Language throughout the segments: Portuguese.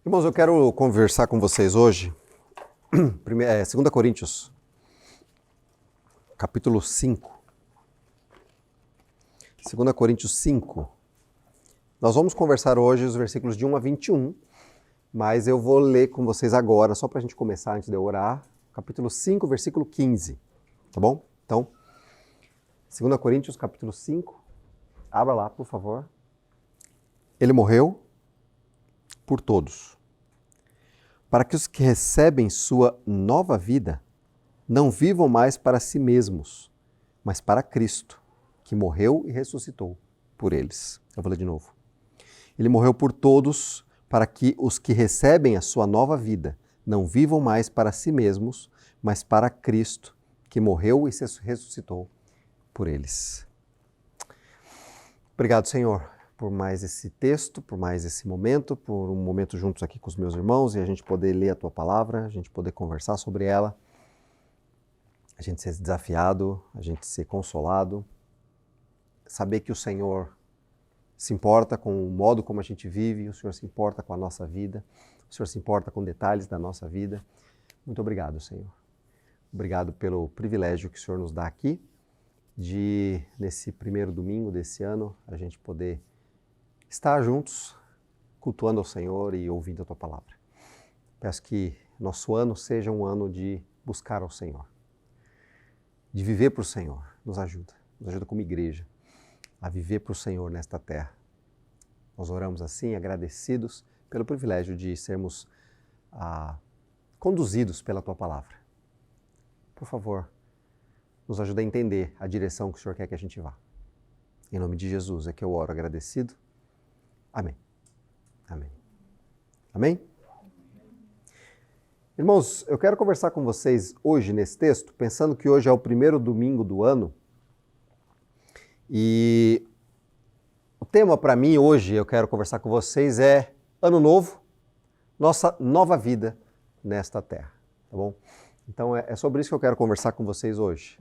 Irmãos, eu quero conversar com vocês hoje, 2 Coríntios, capítulo 5. 2 Coríntios 5. Nós vamos conversar hoje os versículos de 1 a 21, mas eu vou ler com vocês agora, só para a gente começar antes de eu orar, capítulo 5, versículo 15, tá bom? Então, 2 Coríntios, capítulo 5, abra lá, por favor. Ele morreu por todos, para que os que recebem sua nova vida não vivam mais para si mesmos, mas para Cristo, que morreu e ressuscitou por eles. Eu vou ler de novo. Ele morreu por todos, para que os que recebem a sua nova vida não vivam mais para si mesmos, mas para Cristo, que morreu e ressuscitou por eles. Obrigado, Senhor, por mais esse texto, por mais esse momento, por um momento juntos aqui com os meus irmãos e a gente poder ler a Tua Palavra, a gente poder conversar sobre ela, a gente ser desafiado, a gente ser consolado, saber que o Senhor se importa com o modo como a gente vive, o Senhor se importa com a nossa vida, o Senhor se importa com detalhes da nossa vida. Muito obrigado, Senhor. Obrigado pelo privilégio que o Senhor nos dá aqui de, nesse primeiro domingo desse ano, a gente poder estar juntos, cultuando ao Senhor e ouvindo a Tua Palavra. Peço que nosso ano seja um ano de buscar ao Senhor, de viver para o Senhor. Nos ajuda como igreja a viver para o Senhor nesta terra. Nós oramos assim, agradecidos pelo privilégio de sermos conduzidos pela Tua Palavra. Por favor, nos ajuda a entender a direção que o Senhor quer que a gente vá. Em nome de Jesus é que eu oro agradecido. Amém. Amém. Amém? Irmãos, eu quero conversar com vocês hoje nesse texto, pensando que hoje é o primeiro domingo do ano. E o tema para mim hoje, eu quero conversar com vocês, é Ano Novo, nossa nova vida nesta terra, tá bom? Então é sobre isso que eu quero conversar com vocês hoje,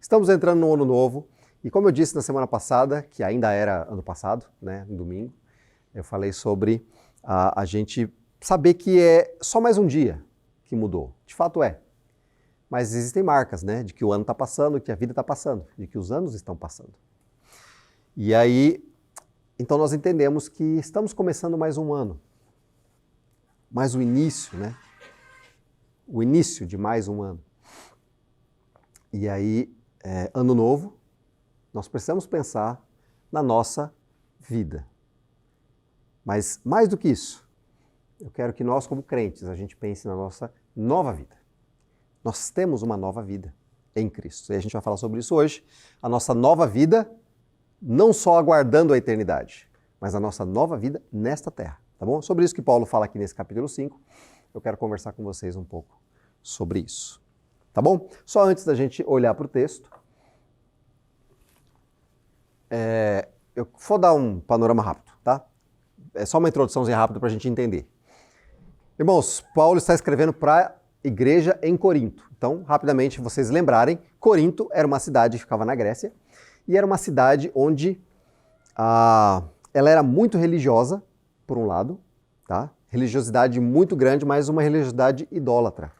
estamos entrando no Ano Novo, e como eu disse na semana passada, que ainda era ano passado, né, no domingo, eu falei sobre a gente saber que é só mais um dia que mudou. De fato é. Mas existem marcas, né, de que o ano está passando, que a vida está passando, de que os anos estão passando. E aí, então nós entendemos que estamos começando mais um ano. Mais o início, né? O início de mais um ano. E aí, ano novo, nós precisamos pensar na nossa vida. Mas mais do que isso, eu quero que nós, como crentes, a gente pense na nossa nova vida. Nós temos uma nova vida em Cristo. E a gente vai falar sobre isso hoje. A nossa nova vida, não só aguardando a eternidade, mas a nossa nova vida nesta terra. Tá bom? Sobre isso que Paulo fala aqui nesse capítulo 5, eu quero conversar com vocês um pouco sobre isso. Tá bom? Só antes da gente olhar para o texto, eu vou dar um panorama rápido, tá? É só uma introduçãozinha rápida para a gente entender. Irmãos, Paulo está escrevendo para a igreja em Corinto. Então, rapidamente, vocês lembrarem, Corinto era uma cidade que ficava na Grécia e era uma cidade onde ela era muito religiosa, por um lado, tá? Religiosidade muito grande, mas uma religiosidade idólatra.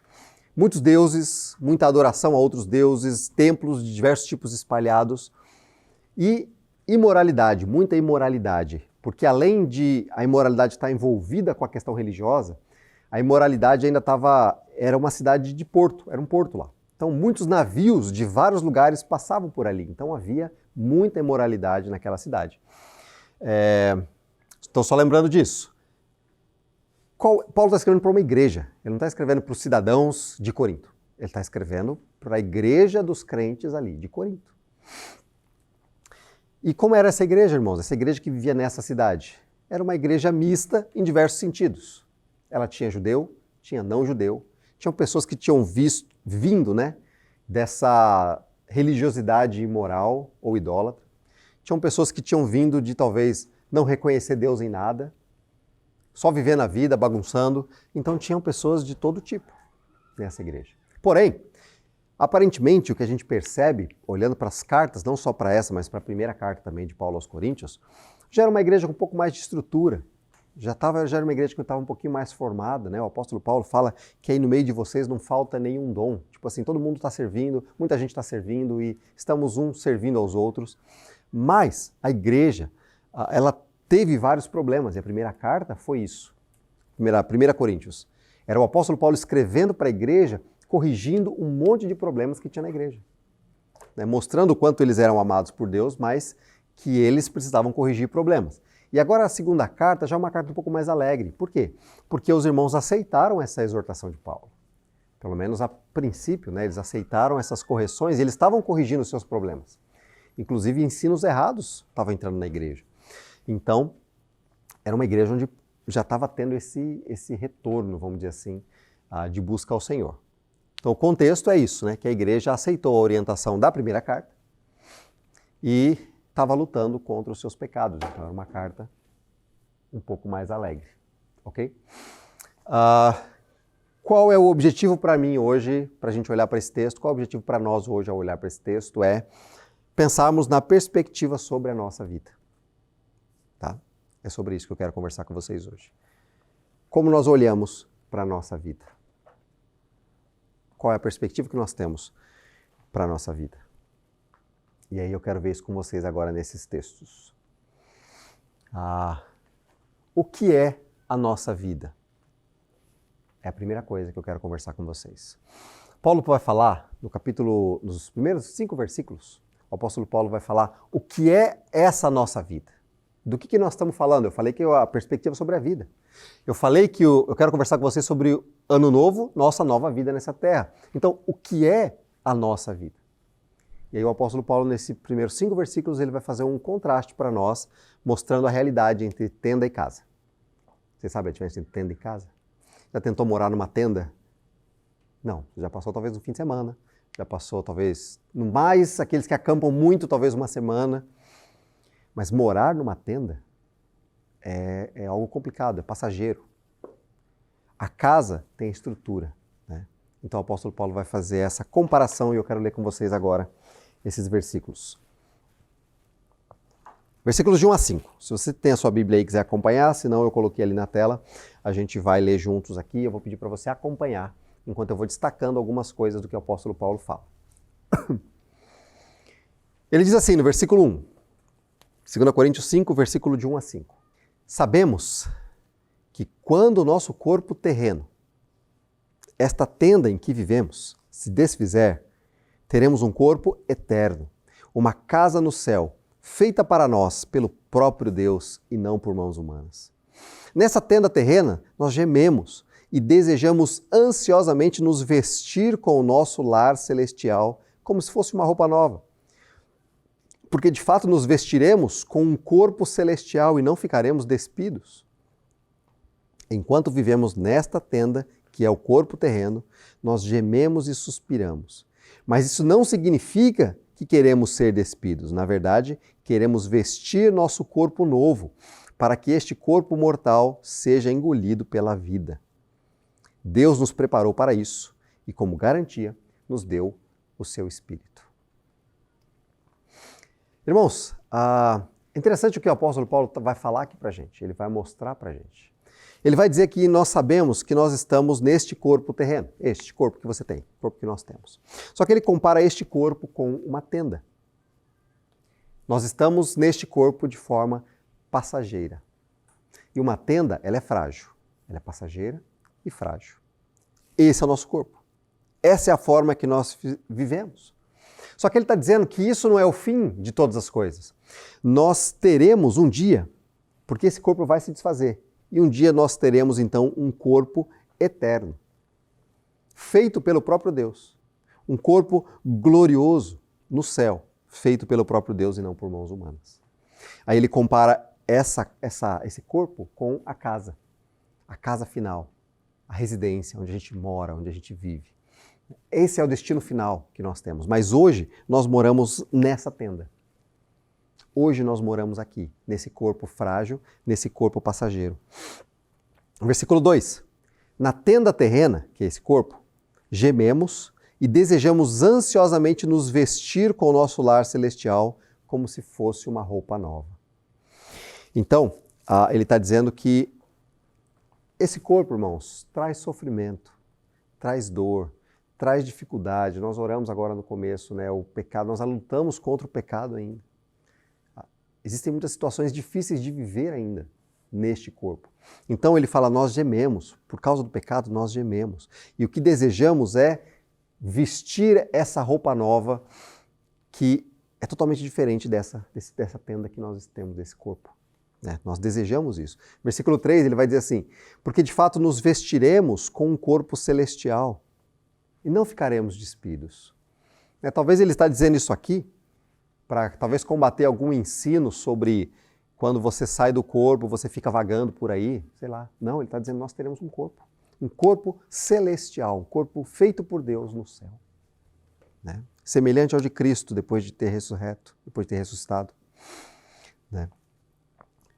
Muitos deuses, muita adoração a outros deuses, templos de diversos tipos espalhados e imoralidade, muita imoralidade, porque além de a imoralidade estar envolvida com a questão religiosa, a imoralidade ainda era uma cidade de porto, era um porto lá. Então muitos navios de vários lugares passavam por ali, então havia muita imoralidade naquela cidade. Então só lembrando disso. Paulo está escrevendo para uma igreja, ele não está escrevendo para os cidadãos de Corinto, ele está escrevendo para a igreja dos crentes ali, de Corinto. E como era essa igreja, irmãos? Essa igreja que vivia nessa cidade? Era uma igreja mista em diversos sentidos. Ela tinha judeu, tinha não judeu, tinham pessoas que tinham vindo, né, dessa religiosidade imoral ou idólatra, tinham pessoas que tinham vindo de talvez não reconhecer Deus em nada, só viver na vida, bagunçando. Então tinham pessoas de todo tipo nessa igreja. Porém, aparentemente, o que a gente percebe, olhando para as cartas, não só para essa, mas para a primeira carta também de Paulo aos Coríntios, já era uma igreja com um pouco mais de estrutura, já era uma igreja que estava um pouquinho mais formada, né? O apóstolo Paulo fala que aí no meio de vocês não falta nenhum dom. Tipo assim, todo mundo está servindo, muita gente está servindo e estamos uns servindo aos outros. Mas a igreja, ela teve vários problemas e a primeira carta foi isso. 1 Coríntios. Era o apóstolo Paulo escrevendo para a igreja, corrigindo um monte de problemas que tinha na igreja. Né? Mostrando o quanto eles eram amados por Deus, mas que eles precisavam corrigir problemas. E agora a segunda carta já é uma carta um pouco mais alegre. Por quê? Porque os irmãos aceitaram essa exortação de Paulo. Pelo menos a princípio, né? Eles aceitaram essas correções e eles estavam corrigindo os seus problemas. Inclusive ensinos errados estavam entrando na igreja. Então, era uma igreja onde já estava tendo esse retorno, vamos dizer assim, de busca ao Senhor. Então o contexto é isso, né? Que a igreja aceitou a orientação da primeira carta e estava lutando contra os seus pecados. Então era uma carta um pouco mais alegre, ok? Qual é o objetivo para mim hoje, para a gente olhar para esse texto? Qual é o objetivo para nós hoje ao olhar para esse texto? É pensarmos na perspectiva sobre a nossa vida. Tá? É sobre isso que eu quero conversar com vocês hoje. Como nós olhamos para a nossa vida? Qual é a perspectiva que nós temos para a nossa vida? E aí eu quero ver isso com vocês agora nesses textos. O que é a nossa vida? É a primeira coisa que eu quero conversar com vocês. Paulo vai falar, nos primeiros 5 versículos, o apóstolo Paulo vai falar o que é essa nossa vida. Do que nós estamos falando? Eu falei que a perspectiva sobre a vida. Eu falei que eu quero conversar com vocês sobre o ano novo, nossa nova vida nessa terra. Então, o que é a nossa vida? E aí o apóstolo Paulo, nesses primeiros 5 versículos, ele vai fazer um contraste para nós, mostrando a realidade entre tenda e casa. Você sabe a diferença entre tenda e casa? Já tentou morar numa tenda? Não, já passou talvez um fim de semana, já passou talvez, no mais, aqueles que acampam muito, talvez uma semana. Mas morar numa tenda é algo complicado, é passageiro. A casa tem estrutura, né? Então o apóstolo Paulo vai fazer essa comparação e eu quero ler com vocês agora esses versículos. Versículos de 1 a 5. Se você tem a sua Bíblia aí e quiser acompanhar, senão eu coloquei ali na tela, a gente vai ler juntos aqui. Eu vou pedir para você acompanhar, enquanto eu vou destacando algumas coisas do que o apóstolo Paulo fala. Ele diz assim no versículo 1, 2 Coríntios 5, versículo de 1 a 5. Sabemos que quando o nosso corpo terreno, esta tenda em que vivemos, se desfizer, teremos um corpo eterno, uma casa no céu, feita para nós pelo próprio Deus e não por mãos humanas. Nessa tenda terrena, nós gememos e desejamos ansiosamente nos vestir com o nosso lar celestial, como se fosse uma roupa nova. Porque de fato nos vestiremos com um corpo celestial e não ficaremos despidos. Enquanto vivemos nesta tenda, que é o corpo terreno, nós gememos e suspiramos. Mas isso não significa que queremos ser despidos. Na verdade, queremos vestir nosso corpo novo, para que este corpo mortal seja engolido pela vida. Deus nos preparou para isso e, como garantia, nos deu o seu Espírito. Irmãos, é interessante o que o apóstolo Paulo vai falar aqui para a gente, ele vai mostrar para a gente. Ele vai dizer que nós sabemos que nós estamos neste corpo terreno, este corpo que você tem, o corpo que nós temos. Só que ele compara este corpo com uma tenda. Nós estamos neste corpo de forma passageira. E uma tenda, ela é frágil, ela é passageira e frágil. Esse é o nosso corpo. Essa é a forma que nós vivemos. Só que ele está dizendo que isso não é o fim de todas as coisas. Nós teremos um dia, porque esse corpo vai se desfazer, e um dia nós teremos então um corpo eterno, feito pelo próprio Deus. Um corpo glorioso no céu, feito pelo próprio Deus e não por mãos humanas. Aí ele compara esse corpo com a casa final, a residência, onde a gente mora, onde a gente vive. Esse é o destino final que nós temos. Mas hoje nós moramos nessa tenda. Hoje nós moramos aqui, nesse corpo frágil, nesse corpo passageiro. Versículo 2. Na tenda terrena, que é esse corpo, gememos e desejamos ansiosamente nos vestir com o nosso lar celestial como se fosse uma roupa nova. Então, ele está dizendo que Esse corpo, irmãos, traz sofrimento, traz dor, traz dificuldade. Nós oramos agora no começo, né? O pecado, nós lutamos contra o pecado ainda. Existem muitas situações difíceis de viver ainda neste corpo. Então ele fala, nós gememos, por causa do pecado nós gememos. E o que desejamos é vestir essa roupa nova que é totalmente diferente dessa tenda que nós temos, desse corpo. Né? Nós desejamos isso. Versículo 3, ele vai dizer assim, porque de fato nos vestiremos com um corpo celestial e não ficaremos despidos. Né? Talvez ele está dizendo isso aqui para talvez combater algum ensino sobre quando você sai do corpo, você fica vagando por aí, sei lá. Não, ele está dizendo que nós teremos um corpo celestial, um corpo feito por Deus no céu. Né? Semelhante ao de Cristo depois de ter ressuscitado. Né?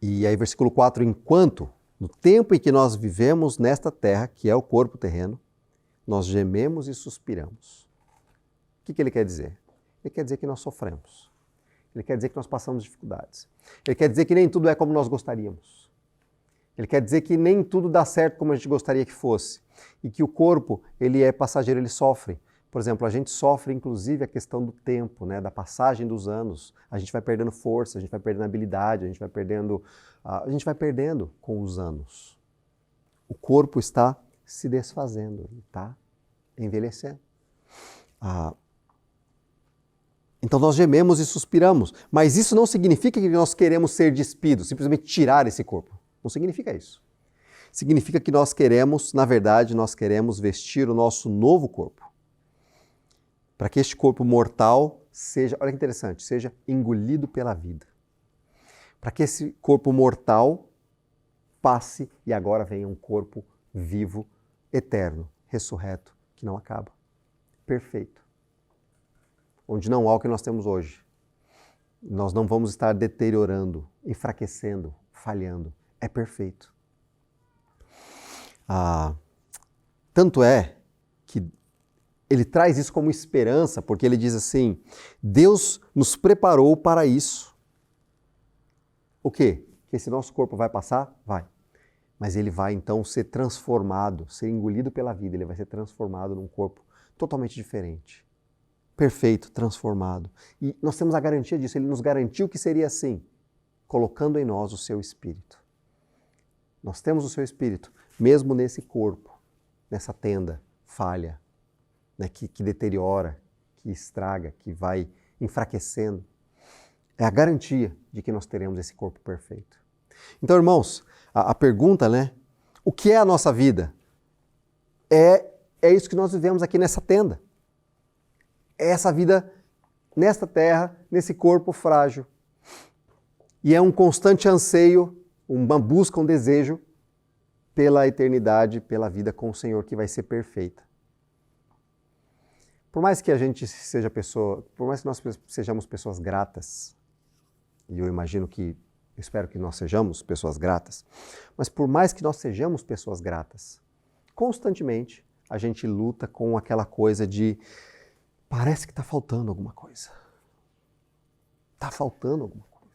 E aí versículo 4, enquanto, no tempo em que nós vivemos nesta terra, que é o corpo terreno, nós gememos e suspiramos. O que ele quer dizer? Ele quer dizer que nós sofremos. Ele quer dizer que nós passamos dificuldades. Ele quer dizer que nem tudo é como nós gostaríamos. Ele quer dizer que nem tudo dá certo como a gente gostaria que fosse. E que o corpo, ele é passageiro, ele sofre. Por exemplo, a gente sofre inclusive a questão do tempo, né, da passagem dos anos. A gente vai perdendo força, a gente vai perdendo habilidade, a gente vai perdendo com os anos. O corpo está se desfazendo, ele está envelhecendo. Então nós gememos e suspiramos, mas isso não significa que nós queremos ser despidos, simplesmente tirar esse corpo. Não significa isso. Significa que nós queremos, na verdade, nós queremos vestir o nosso novo corpo. Para que este corpo mortal seja, olha que interessante, seja engolido pela vida. Para que esse corpo mortal passe e agora venha um corpo vivo, eterno, ressurreto, que não acaba. Perfeito. Onde não há o que nós temos hoje. Nós não vamos estar deteriorando, enfraquecendo, falhando. É perfeito. Tanto é que ele traz isso como esperança, porque ele diz assim, Deus nos preparou para isso. O quê? Que esse nosso corpo vai passar? Vai. Mas ele vai então ser transformado, ser engolido pela vida, ele vai ser transformado num corpo totalmente diferente. Perfeito, transformado. E nós temos a garantia disso, ele nos garantiu que seria assim, colocando em nós o seu Espírito. Nós temos o seu Espírito, mesmo nesse corpo, nessa tenda falha, né, que deteriora, que estraga, que vai enfraquecendo. É a garantia de que nós teremos esse corpo perfeito. Então, irmãos, a pergunta, né? O que é a nossa vida? É isso que nós vivemos aqui nessa tenda. É essa vida nesta terra, nesse corpo frágil. E é um constante anseio, uma busca, um desejo pela eternidade, pela vida com o Senhor, que vai ser perfeita. Por mais que a gente seja pessoa, por mais que nós sejamos pessoas gratas, e eu espero que nós sejamos pessoas gratas, mas por mais que nós sejamos pessoas gratas, constantemente a gente luta com aquela coisa de parece que está faltando alguma coisa. Está faltando alguma coisa.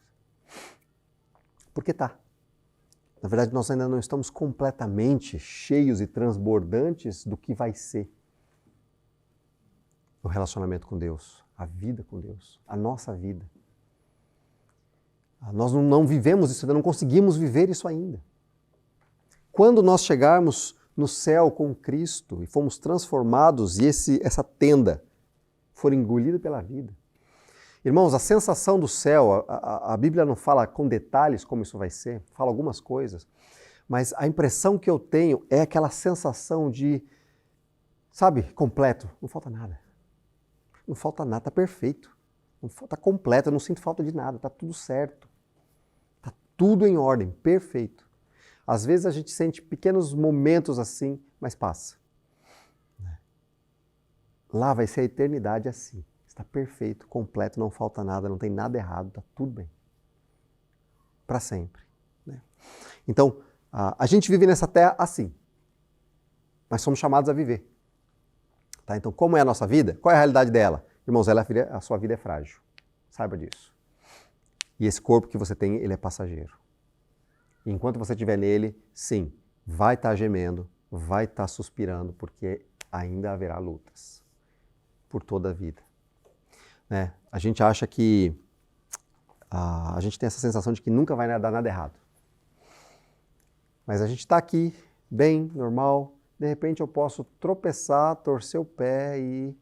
Por que está? Na verdade, nós ainda não estamos completamente cheios e transbordantes do que vai ser o relacionamento com Deus, a vida com Deus, a nossa vida. Nós não vivemos isso ainda, não conseguimos viver isso ainda. Quando nós chegarmos no céu com Cristo e fomos transformados e essa tenda for engolida pela vida. Irmãos, a sensação do céu, a Bíblia não fala com detalhes como isso vai ser, fala algumas coisas, mas a impressão que eu tenho é aquela sensação de, sabe, completo, não falta nada. Não falta nada, está perfeito, está completo, eu não sinto falta de nada, está tudo certo. Está tudo em ordem, perfeito. Às vezes a gente sente pequenos momentos assim, mas passa. Lá vai ser a eternidade assim. Está perfeito, completo, não falta nada, não tem nada errado, está tudo bem. Para sempre. Né? Então, a gente vive nessa terra assim. Mas somos chamados a viver. Tá? Então, como é a nossa vida? Qual é a realidade dela? Irmãos, a sua vida é frágil. Saiba disso. E esse corpo que você tem, ele é passageiro. E enquanto você estiver nele, sim, vai estar gemendo, vai estar suspirando, porque ainda haverá lutas por toda a vida. A gente acha que a gente tem essa sensação de que nunca vai dar nada errado. Mas a gente está aqui, bem, normal, de repente eu posso tropeçar, torcer o pé e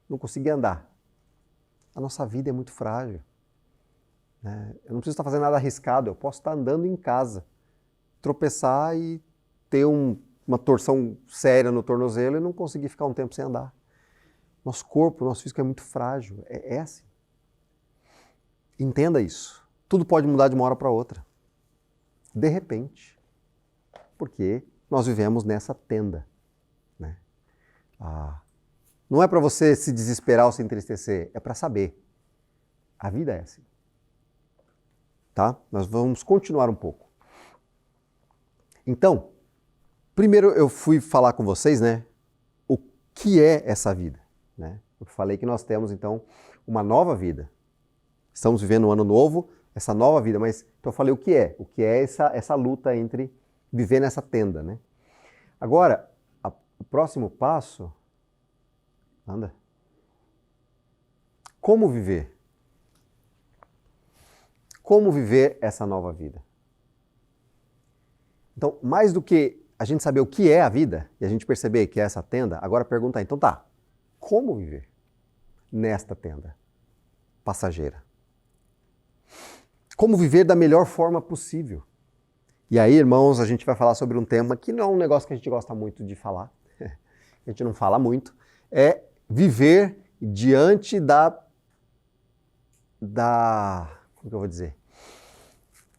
não conseguir andar. A nossa vida é muito frágil. Eu não preciso estar fazendo nada arriscado, eu posso estar andando em casa, tropeçar e ter uma torção séria no tornozelo e não conseguir ficar um tempo sem andar. Nosso corpo, nosso físico é muito frágil, é assim. Entenda isso. Tudo pode mudar de uma hora para outra. De repente. Porque nós vivemos nessa tenda. Não é para você se desesperar ou se entristecer, é para saber. A vida é assim. Tá? Nós vamos continuar um pouco. Então, primeiro eu fui falar com vocês, o que é essa vida. Eu falei que nós temos, então, uma nova vida. Estamos vivendo um ano novo, essa nova vida, mas então eu falei o que é. O que é essa luta entre viver nessa tenda. Agora, o próximo passo... Anda. Como viver? Como viver essa nova vida? Então, mais do que a gente saber o que é a vida e a gente perceber que é essa tenda, agora perguntar, então tá, como viver nesta tenda passageira? Como viver da melhor forma possível? E aí, irmãos, a gente vai falar sobre um tema que não é um negócio que a gente gosta muito de falar, a gente não fala muito, é viver diante como que eu vou dizer?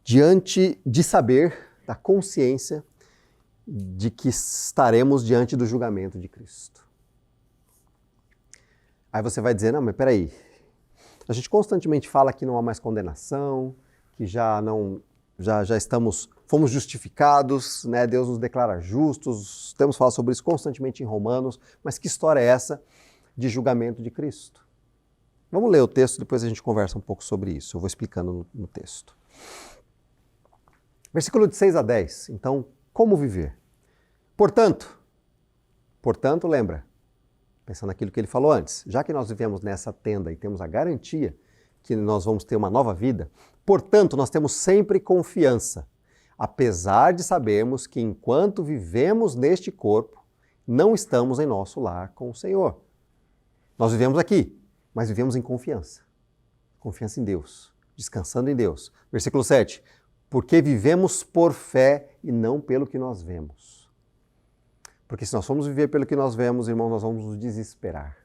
Diante de saber, da consciência de que estaremos diante do julgamento de Cristo. Aí você vai dizer, não, mas peraí, a gente constantemente fala que não há mais condenação, que fomos justificados, Deus nos declara justos, temos falado sobre isso constantemente em Romanos, mas que história é essa de julgamento de Cristo? Vamos ler o texto, depois a gente conversa um pouco sobre isso, eu vou explicando no texto. Versículo de 6 a 10, então, como viver? Portanto, lembra, pensando naquilo que ele falou antes, já que nós vivemos nessa tenda e temos a garantia que nós vamos ter uma nova vida, portanto, nós temos sempre confiança, apesar de sabermos que enquanto vivemos neste corpo, não estamos em nosso lar com o Senhor. Nós vivemos aqui, mas vivemos em confiança. Confiança em Deus, descansando em Deus. Versículo 7. Porque vivemos por fé e não pelo que nós vemos. Porque se nós formos viver pelo que nós vemos, irmãos, nós vamos nos desesperar.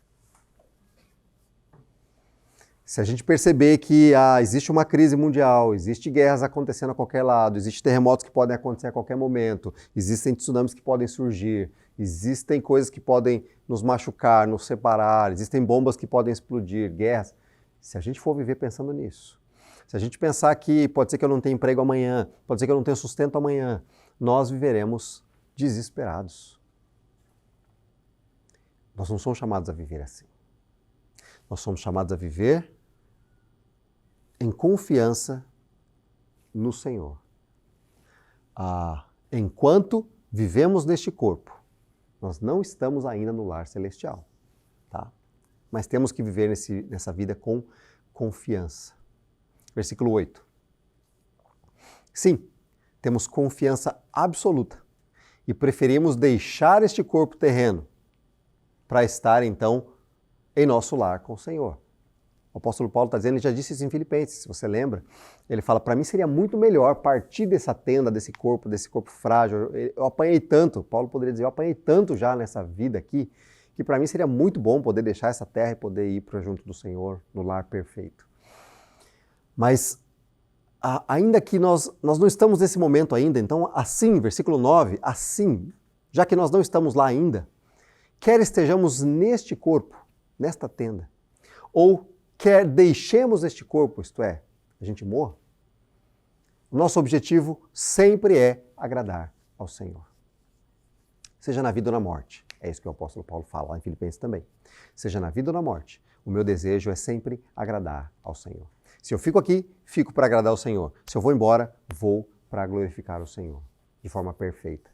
Se a gente perceber que existe uma crise mundial, existe guerras acontecendo a qualquer lado, existem terremotos que podem acontecer a qualquer momento, existem tsunamis que podem surgir, existem coisas que podem nos machucar, nos separar, existem bombas que podem explodir, guerras. Se a gente for viver pensando nisso, se a gente pensar que pode ser que eu não tenha emprego amanhã, pode ser que eu não tenha sustento amanhã, nós viveremos desesperados. Nós não somos chamados a viver assim. Nós somos chamados a viver em confiança no Senhor. Enquanto vivemos neste corpo, nós não estamos ainda no lar celestial, tá? Mas temos que viver nessa vida com confiança. Versículo 8. Sim, temos confiança absoluta e preferimos deixar este corpo terreno para estar, então, em nosso lar com o Senhor. O apóstolo Paulo está dizendo, ele já disse isso em Filipenses, se você lembra. Ele fala, para mim seria muito melhor partir dessa tenda, desse corpo frágil. Eu apanhei tanto, Paulo poderia dizer, eu apanhei tanto já nessa vida aqui, que para mim seria muito bom poder deixar essa terra e poder ir para junto do Senhor, no lar perfeito. Mas ainda que nós não estamos nesse momento ainda, então assim, versículo 9, assim, já que nós não estamos lá ainda, quer estejamos neste corpo, nesta tenda, ou quer deixemos este corpo, isto é, a gente morra, o nosso objetivo sempre é agradar ao Senhor. Seja na vida ou na morte. É isso que o apóstolo Paulo fala lá em Filipenses também. Seja na vida ou na morte, o meu desejo é sempre agradar ao Senhor. Se eu fico aqui, fico para agradar ao Senhor. Se eu vou embora, vou para glorificar o Senhor. de forma perfeita.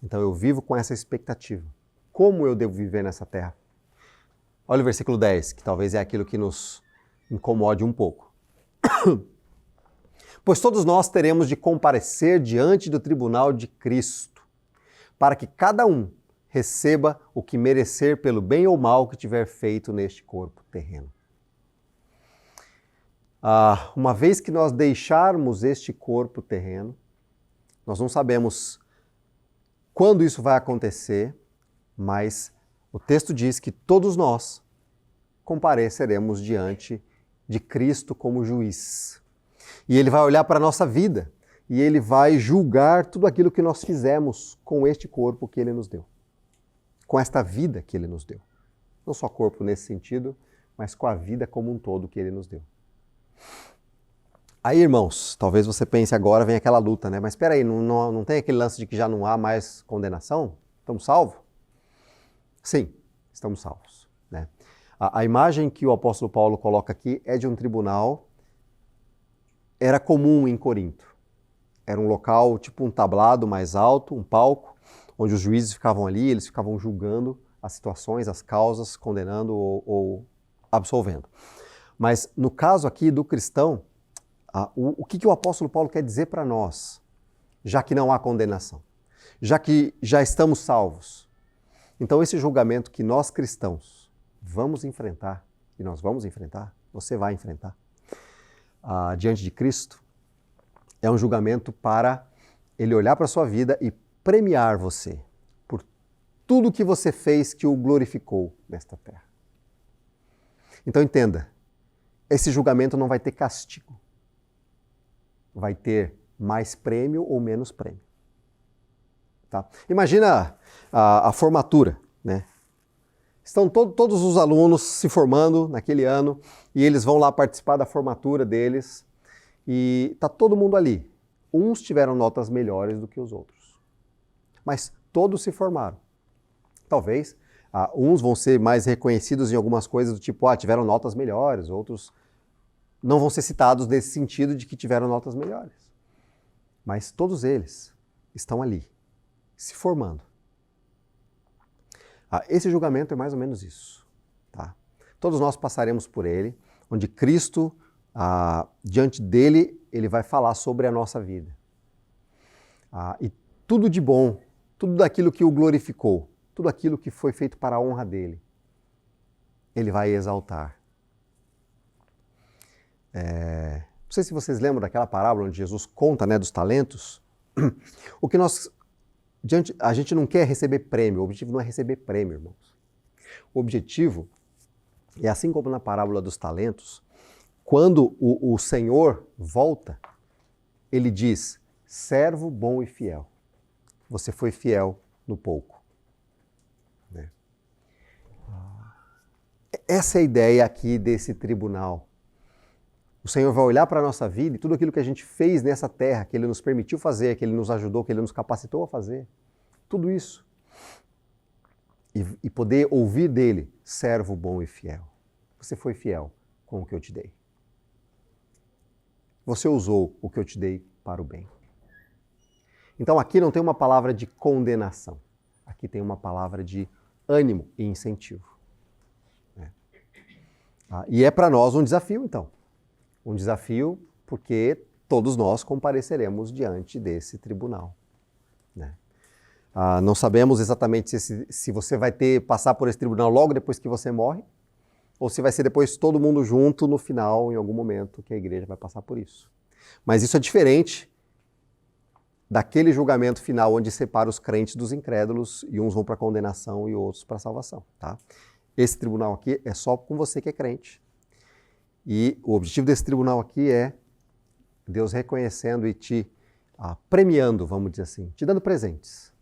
Então eu vivo com essa expectativa. Como eu devo viver nessa terra? Olha o versículo 10, que talvez é aquilo que nos incomode um pouco. Pois todos nós teremos de comparecer diante do tribunal de Cristo, para que cada um receba o que merecer pelo bem ou mal que tiver feito neste corpo terreno. Uma vez que nós deixarmos este corpo terreno, nós não sabemos quando isso vai acontecer, mas o texto diz que todos nós compareceremos diante de Cristo como juiz. E Ele vai olhar para a nossa vida e Ele vai julgar tudo aquilo que nós fizemos com este corpo que Ele nos deu. Com esta vida que Ele nos deu. Não só corpo nesse sentido, mas com a vida como um todo que Ele nos deu. Aí, irmãos, talvez você pense agora, vem aquela luta, né? Mas espera aí, não tem aquele lance de que já não há mais condenação? Estamos salvos? Sim, estamos salvos. Né? A imagem que o apóstolo Paulo coloca aqui é de um tribunal. Era comum em Corinto. Era um local, tipo um tablado mais alto, um palco, onde os juízes ficavam ali, eles ficavam julgando as situações, as causas, condenando ou absolvendo. Mas no caso aqui do cristão, o que o apóstolo Paulo quer dizer para nós, já que não há condenação, já que já estamos salvos? Então esse julgamento que nós cristãos vamos enfrentar, e nós vamos enfrentar, você vai enfrentar, diante de Cristo, é um julgamento para Ele olhar para a sua vida e premiar você por tudo que você fez que o glorificou nesta terra. Então entenda, esse julgamento não vai ter castigo. Vai ter mais prêmio ou menos prêmio. Tá? Imagina a formatura, né? Estão todos os alunos se formando naquele ano e eles vão lá participar da formatura deles e está todo mundo ali. Uns tiveram notas melhores do que os outros, mas todos se formaram. Talvez uns vão ser mais reconhecidos em algumas coisas do tipo, tiveram notas melhores, outros não vão ser citados nesse sentido de que tiveram notas melhores. Mas todos eles estão ali, se formando. Esse julgamento é mais ou menos isso. Tá? Todos nós passaremos por ele, onde Cristo, diante dele, ele vai falar sobre a nossa vida. E tudo de bom, tudo daquilo que o glorificou, tudo aquilo que foi feito para a honra dele, ele vai exaltar. Não sei se vocês lembram daquela parábola onde Jesus conta, né, dos talentos. O que a gente não quer receber prêmio, o objetivo não é receber prêmio, irmãos. O objetivo é, assim como na parábola dos talentos, quando o Senhor volta, ele diz, servo bom e fiel, você foi fiel no pouco. Né? Essa é a ideia aqui desse tribunal. O Senhor vai olhar para a nossa vida e tudo aquilo que a gente fez nessa terra, que Ele nos permitiu fazer, que Ele nos ajudou, que Ele nos capacitou a fazer, tudo isso. E poder ouvir dele, servo bom e fiel. Você foi fiel com o que eu te dei. Você usou o que eu te dei para o bem. Então aqui não tem uma palavra de condenação. Aqui tem uma palavra de ânimo e incentivo. E é para nós um desafio, então. Um desafio porque todos nós compareceremos diante desse tribunal. Né? Não sabemos exatamente se você vai passar por esse tribunal logo depois que você morre, ou se vai ser depois todo mundo junto no final, em algum momento, que a igreja vai passar por isso. Mas isso é diferente daquele julgamento final onde separa os crentes dos incrédulos e uns vão para a condenação e outros para a salvação. Tá? Esse tribunal aqui é só com você que é crente. E o objetivo desse tribunal aqui é Deus reconhecendo e te premiando, vamos dizer assim, te dando presentes.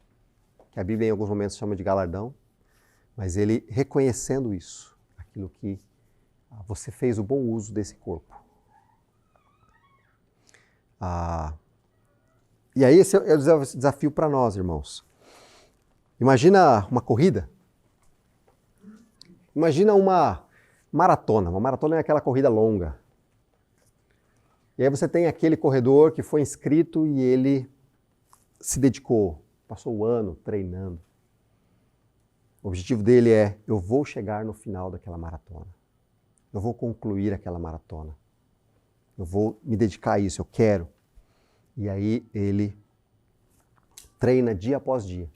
Que a Bíblia em alguns momentos chama de galardão, mas ele reconhecendo isso, aquilo que você fez o bom uso desse corpo. E aí esse é o desafio para nós, irmãos. Imagina uma corrida. Imagina uma maratona. Uma maratona é aquela corrida longa. E aí você tem aquele corredor que foi inscrito e ele se dedicou, passou o ano treinando. O objetivo dele é: eu vou chegar no final daquela maratona. Eu vou concluir aquela maratona. Eu vou me dedicar a isso, eu quero. E aí ele treina dia após dia,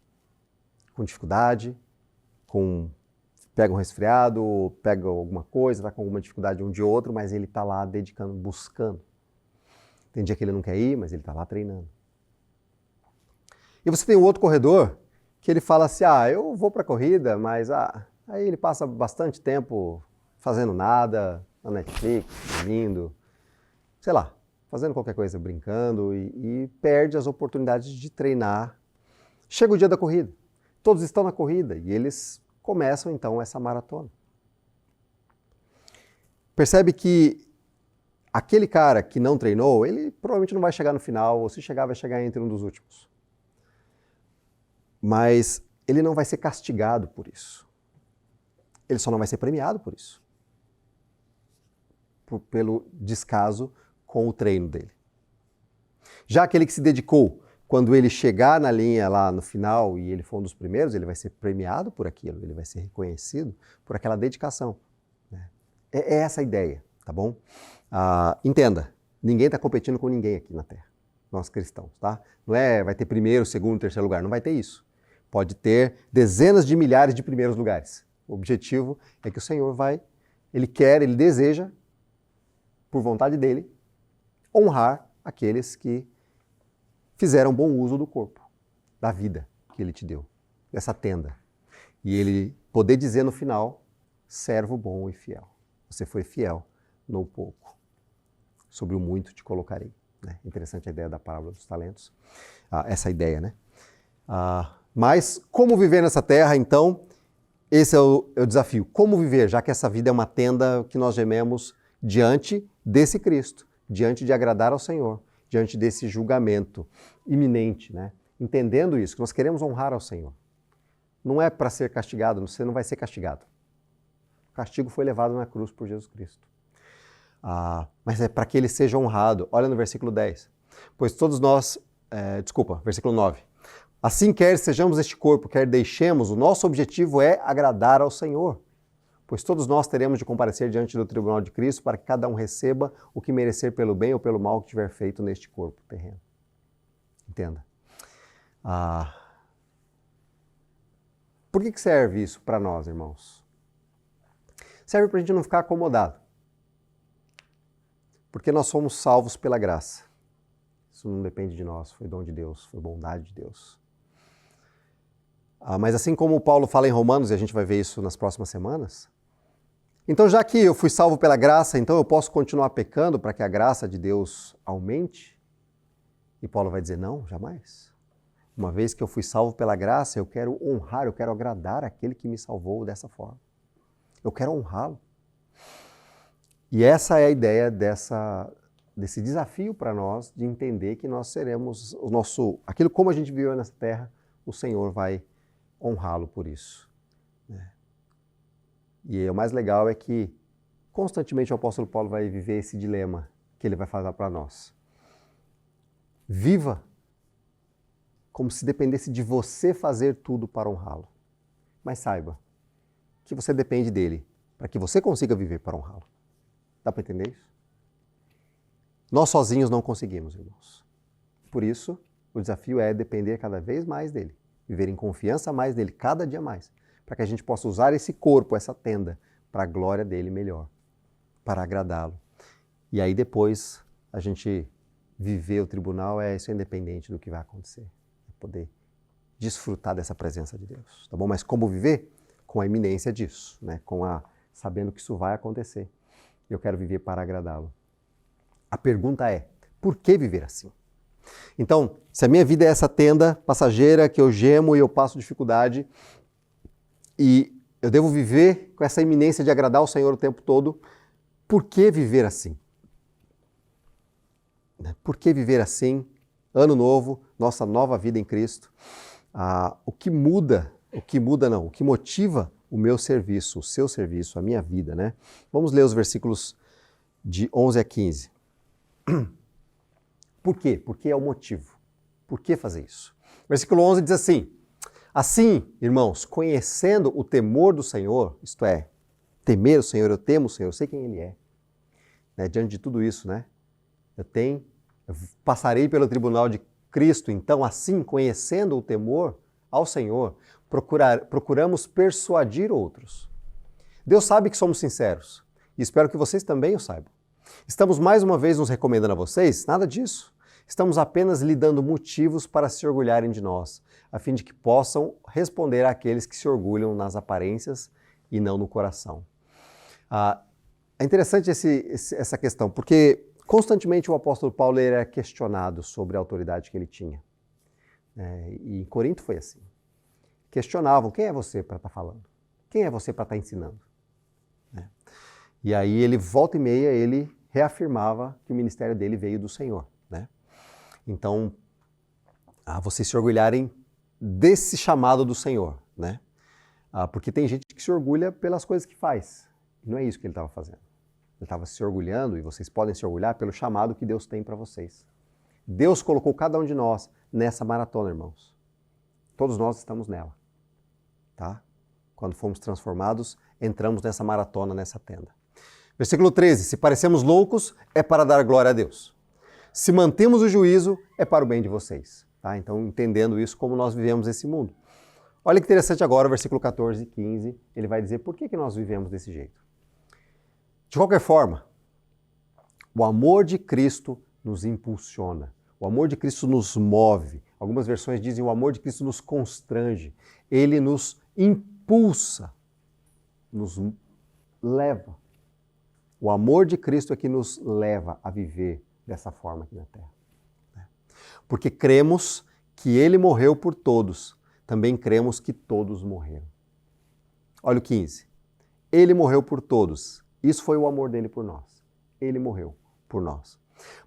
com dificuldade, pega um resfriado, pega alguma coisa, está com alguma dificuldade um de outro, mas ele está lá dedicando, buscando. Tem dia que ele não quer ir, mas ele está lá treinando. E você tem um outro corredor que ele fala assim: eu vou para a corrida, mas aí ele passa bastante tempo fazendo nada, na Netflix, dormindo, sei lá, fazendo qualquer coisa, brincando e perde as oportunidades de treinar. Chega o dia da corrida, todos estão na corrida e eles começam então essa maratona. Percebe que aquele cara que não treinou, ele provavelmente não vai chegar no final, ou se chegar, vai chegar entre um dos últimos. Mas ele não vai ser castigado por isso. Ele só não vai ser premiado por isso. Pelo descaso com o treino dele. Já aquele que se dedicou, quando ele chegar na linha lá no final e ele for um dos primeiros, ele vai ser premiado por aquilo, ele vai ser reconhecido por aquela dedicação. É essa a ideia, tá bom? Entenda, ninguém está competindo com ninguém aqui na Terra, nós cristãos, tá? Não vai ter primeiro, segundo, terceiro lugar, não vai ter isso. Pode ter dezenas de milhares de primeiros lugares. O objetivo é que o Senhor ele quer, ele deseja, por vontade dele, honrar aqueles que fizeram bom uso do corpo, da vida que ele te deu, dessa tenda. E ele poder dizer no final: servo bom e fiel. Você foi fiel no pouco, sobre o muito te colocarei. Interessante a ideia da parábola dos talentos, essa ideia, né? Mas como viver nessa terra, então, esse é o desafio. Como viver, já que essa vida é uma tenda que nós gememos diante desse Cristo, diante de agradar ao Senhor, diante desse julgamento iminente, né? Entendendo isso, que nós queremos honrar ao Senhor. Não é para ser castigado, você não vai ser castigado. O castigo foi levado na cruz por Jesus Cristo. Mas é para que ele seja honrado. Olha no versículo 10. Pois todos nós, versículo 9. Assim, quer sejamos este corpo, quer deixemos, o nosso objetivo é agradar ao Senhor. Pois todos nós teremos de comparecer diante do tribunal de Cristo para que cada um receba o que merecer pelo bem ou pelo mal que tiver feito neste corpo terreno. Entenda. Por que serve isso para nós, irmãos? Serve para a gente não ficar acomodado. Porque nós somos salvos pela graça. Isso não depende de nós, foi dom de Deus, foi bondade de Deus. Mas assim como Paulo fala em Romanos, e a gente vai ver isso nas próximas semanas, então já que eu fui salvo pela graça, então eu posso continuar pecando para que a graça de Deus aumente? E Paulo vai dizer: não, jamais. Uma vez que eu fui salvo pela graça, eu quero honrar, eu quero agradar aquele que me salvou dessa forma. Eu quero honrá-lo. E essa é a ideia desse desafio para nós de entender que nós seremos aquilo como a gente viveu nessa terra, o Senhor vai honrá-lo por isso. E o mais legal é que constantemente o apóstolo Paulo vai viver esse dilema que ele vai falar para nós. Viva como se dependesse de você fazer tudo para honrá-lo. Mas saiba que você depende dele para que você consiga viver para honrá-lo. Dá para entender isso? Nós sozinhos não conseguimos, irmãos. Por isso, o desafio é depender cada vez mais dele. Viver em confiança mais dele, cada dia mais. Para que a gente possa usar esse corpo, essa tenda, para a glória dele melhor. Para agradá-lo. E aí depois, a gente viver o tribunal, isso é independente do que vai acontecer. É poder desfrutar dessa presença de Deus. Tá bom? Mas como viver? Com a iminência disso. Né? Sabendo que isso vai acontecer. Eu quero viver para agradá-lo. A pergunta é: por que viver assim? Então, se a minha vida é essa tenda passageira que eu gemo e eu passo dificuldade, e eu devo viver com essa iminência de agradar ao Senhor o tempo todo, por que viver assim? Por que viver assim? Ano novo, nossa nova vida em Cristo. O que motiva o meu serviço, o seu serviço, a minha vida, né? Vamos ler os versículos de 11 a 15. Por quê? Porque é o motivo. Por que fazer isso? Versículo 11 diz assim: assim, irmãos, conhecendo o temor do Senhor, isto é, temer o Senhor, eu temo o Senhor, eu sei quem Ele é. Né? Diante de tudo isso, né? Eu passarei pelo tribunal de Cristo, então assim, conhecendo o temor ao Senhor, procuramos persuadir outros. Deus sabe que somos sinceros e espero que vocês também o saibam. Estamos mais uma vez nos recomendando a vocês? Nada disso. Estamos apenas lhe dando motivos para se orgulharem de nós, a fim de que possam responder àqueles que se orgulham nas aparências e não no coração. É interessante essa questão, porque constantemente o apóstolo Paulo era questionado sobre a autoridade que ele tinha. E em Corinto foi assim. Questionavam, quem é você para estar falando? Quem é você para estar ensinando? E aí ele, volta e meia, ele reafirmava que o ministério dele veio do Senhor. Né? Então, vocês se orgulharem desse chamado do Senhor. Né? Porque tem gente que se orgulha pelas coisas que faz. E não é isso que ele estava fazendo. Ele estava se orgulhando, e vocês podem se orgulhar, pelo chamado que Deus tem para vocês. Deus colocou cada um de nós nessa maratona, irmãos. Todos nós estamos nela. Tá? Quando fomos transformados, entramos nessa maratona, nessa tenda. Versículo 13, se parecemos loucos, é para dar glória a Deus. Se mantemos o juízo, é para o bem de vocês. Tá? Então, entendendo isso, como nós vivemos esse mundo. Olha que interessante agora, o versículo 14 e 15, ele vai dizer por que nós vivemos desse jeito. De qualquer forma, o amor de Cristo nos impulsiona. O amor de Cristo nos move. Algumas versões dizem o amor de Cristo nos constrange. Ele nos impulsa, nos leva. O amor de Cristo é que nos leva a viver dessa forma aqui na Terra. Porque cremos que Ele morreu por todos, também cremos que todos morreram. Olha o 15. Ele morreu por todos. Isso foi o amor dele por nós. Ele morreu por nós.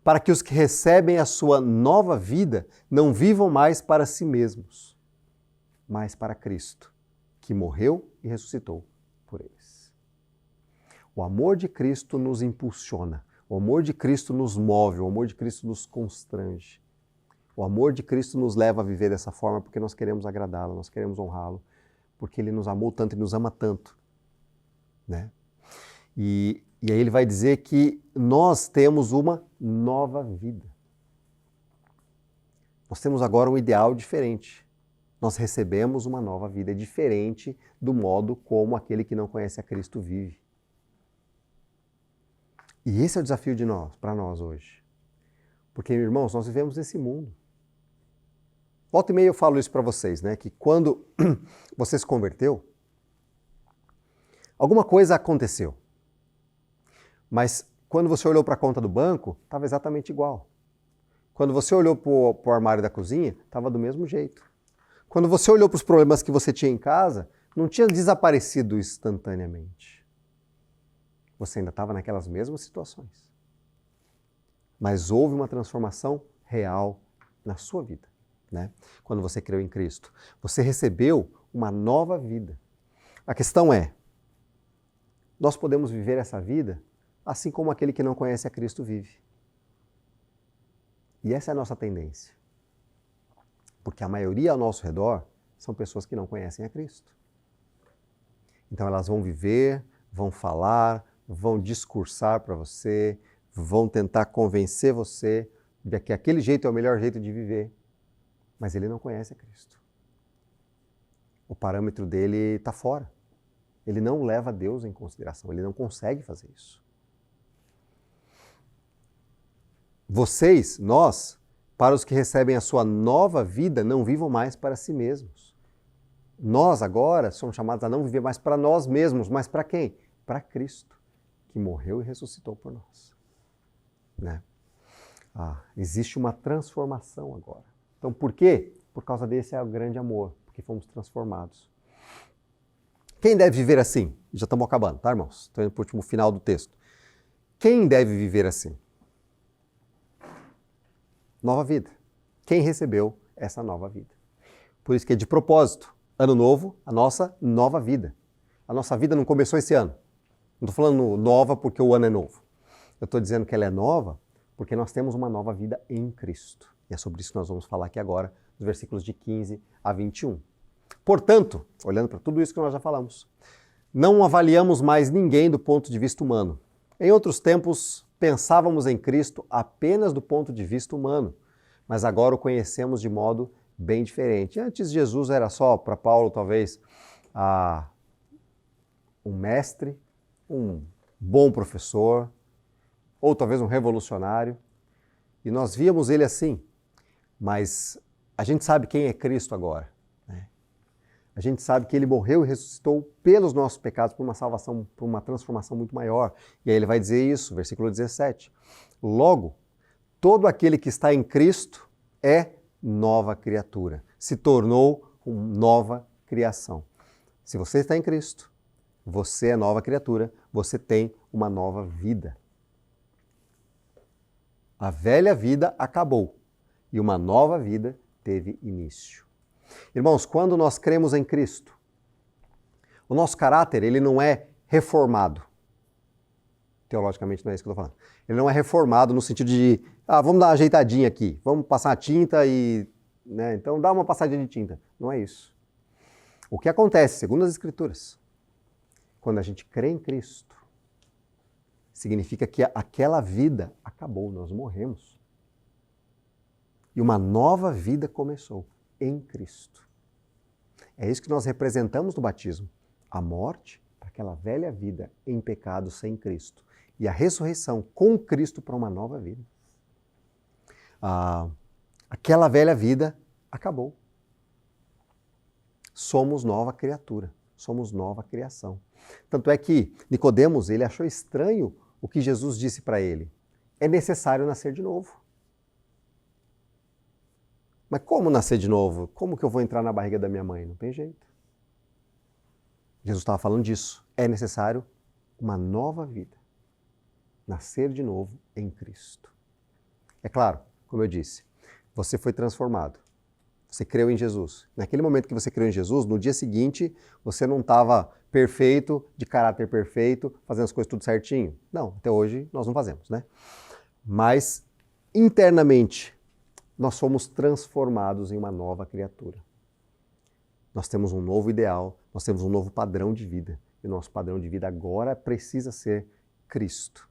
Para que os que recebem a sua nova vida não vivam mais para si mesmos, mas para Cristo, que morreu e ressuscitou por eles. O amor de Cristo nos impulsiona, o amor de Cristo nos move, o amor de Cristo nos constrange. O amor de Cristo nos leva a viver dessa forma porque nós queremos agradá-lo, nós queremos honrá-lo, porque Ele nos amou tanto e nos ama tanto. Né? E aí ele vai dizer que nós temos uma nova vida. Nós temos agora um ideal diferente. Nós recebemos uma nova vida diferente do modo como aquele que não conhece a Cristo vive. E esse é o desafio para nós hoje. Porque, irmãos, nós vivemos nesse mundo. Volta e meia eu falo isso para vocês, né? Que quando você se converteu, alguma coisa aconteceu. Mas quando você olhou para a conta do banco, estava exatamente igual. Quando você olhou para o armário da cozinha, estava do mesmo jeito. Quando você olhou para os problemas que você tinha em casa, não tinha desaparecido instantaneamente. Você ainda estava naquelas mesmas situações. Mas houve uma transformação real na sua vida. Né? Quando você creu em Cristo. Você recebeu uma nova vida. A questão é, nós podemos viver essa vida assim como aquele que não conhece a Cristo vive. E essa é a nossa tendência. Porque a maioria ao nosso redor são pessoas que não conhecem a Cristo. Então elas vão viver, vão falar, vão discursar para você, vão tentar convencer você de que aquele jeito é o melhor jeito de viver. Mas ele não conhece a Cristo. O parâmetro dele está fora. Ele não leva Deus em consideração, ele não consegue fazer isso. Vocês, nós, para os que recebem a sua nova vida, não vivam mais para si mesmos. Nós agora somos chamados a não viver mais para nós mesmos, mas para quem? Para Cristo, que morreu e ressuscitou por nós. Né? Existe uma transformação agora. Então, por quê? Por causa desse grande amor, porque fomos transformados. Quem deve viver assim? Já estamos acabando, tá, irmãos? Estou indo para o último final do texto. Quem deve viver assim? Nova vida. Quem recebeu essa nova vida? Por isso que é de propósito. Ano novo, a nossa nova vida. A nossa vida não começou esse ano. Não estou falando nova porque o ano é novo. Eu estou dizendo que ela é nova porque nós temos uma nova vida em Cristo. E é sobre isso que nós vamos falar aqui agora os versículos de 15 a 21. Portanto, olhando para tudo isso que nós já falamos, não avaliamos mais ninguém do ponto de vista humano. Em outros tempos, pensávamos em Cristo apenas do ponto de vista humano, mas agora o conhecemos de modo bem diferente. Antes, Jesus era só, para Paulo, talvez, um mestre, um bom professor, ou talvez um revolucionário, e nós víamos ele assim, mas a gente sabe quem é Cristo agora. A gente sabe que ele morreu e ressuscitou pelos nossos pecados, por uma salvação, por uma transformação muito maior. E aí ele vai dizer isso, versículo 17. Logo, todo aquele que está em Cristo é nova criatura, se tornou uma nova criação. Se você está em Cristo, você é nova criatura, você tem uma nova vida. A velha vida acabou e uma nova vida teve início. Irmãos, quando nós cremos em Cristo, o nosso caráter, ele não é reformado. Teologicamente não é isso que eu estou falando. Ele não é reformado no sentido de, vamos dar uma ajeitadinha aqui, vamos passar a tinta e, então dá uma passadinha de tinta. Não é isso. O que acontece, segundo as Escrituras, quando a gente crê em Cristo, significa que aquela vida acabou, nós morremos. E uma nova vida começou. Em Cristo. É isso que nós representamos no batismo. A morte para aquela velha vida em pecado sem Cristo. E a ressurreição com Cristo para uma nova vida. Aquela velha vida acabou. Somos nova criatura. Somos nova criação. Tanto é que Nicodemos, ele achou estranho o que Jesus disse para ele. É necessário nascer de novo. Mas como nascer de novo? Como que eu vou entrar na barriga da minha mãe? Não tem jeito. Jesus estava falando disso. É necessário uma nova vida. Nascer de novo em Cristo. É claro, como eu disse, você foi transformado. Você creu em Jesus. Naquele momento que você creu em Jesus, no dia seguinte, você não estava perfeito, de caráter perfeito, fazendo as coisas tudo certinho. Não, até hoje nós não fazemos, né? Mas, internamente, nós somos transformados em uma nova criatura. Nós temos um novo ideal, nós temos um novo padrão de vida. E o nosso padrão de vida agora precisa ser Cristo.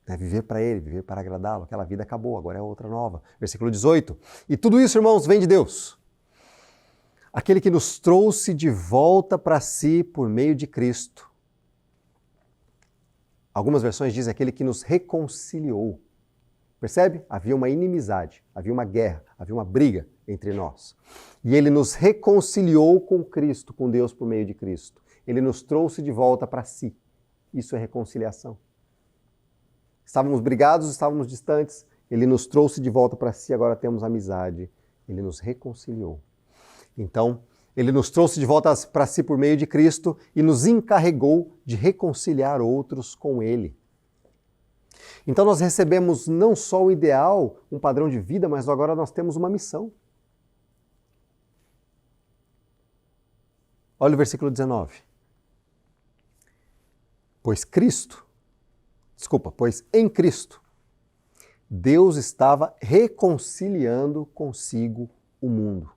Viver para Ele, viver para agradá-lo. Aquela vida acabou, agora é outra nova. Versículo 18. E tudo isso, irmãos, vem de Deus. Aquele que nos trouxe de volta para si por meio de Cristo. Algumas versões dizem aquele que nos reconciliou. Percebe? Havia uma inimizade, havia uma guerra, havia uma briga entre nós. E ele nos reconciliou com Cristo, com Deus por meio de Cristo. Ele nos trouxe de volta para si. Isso é reconciliação. Estávamos brigados, estávamos distantes. Ele nos trouxe de volta para si, agora temos amizade. Ele nos reconciliou. Então, ele nos trouxe de volta para si por meio de Cristo e nos encarregou de reconciliar outros com Ele. Então nós recebemos não só o ideal, um padrão de vida, mas agora nós temos uma missão. Olha o versículo 19. Pois em Cristo, Deus estava reconciliando consigo o mundo,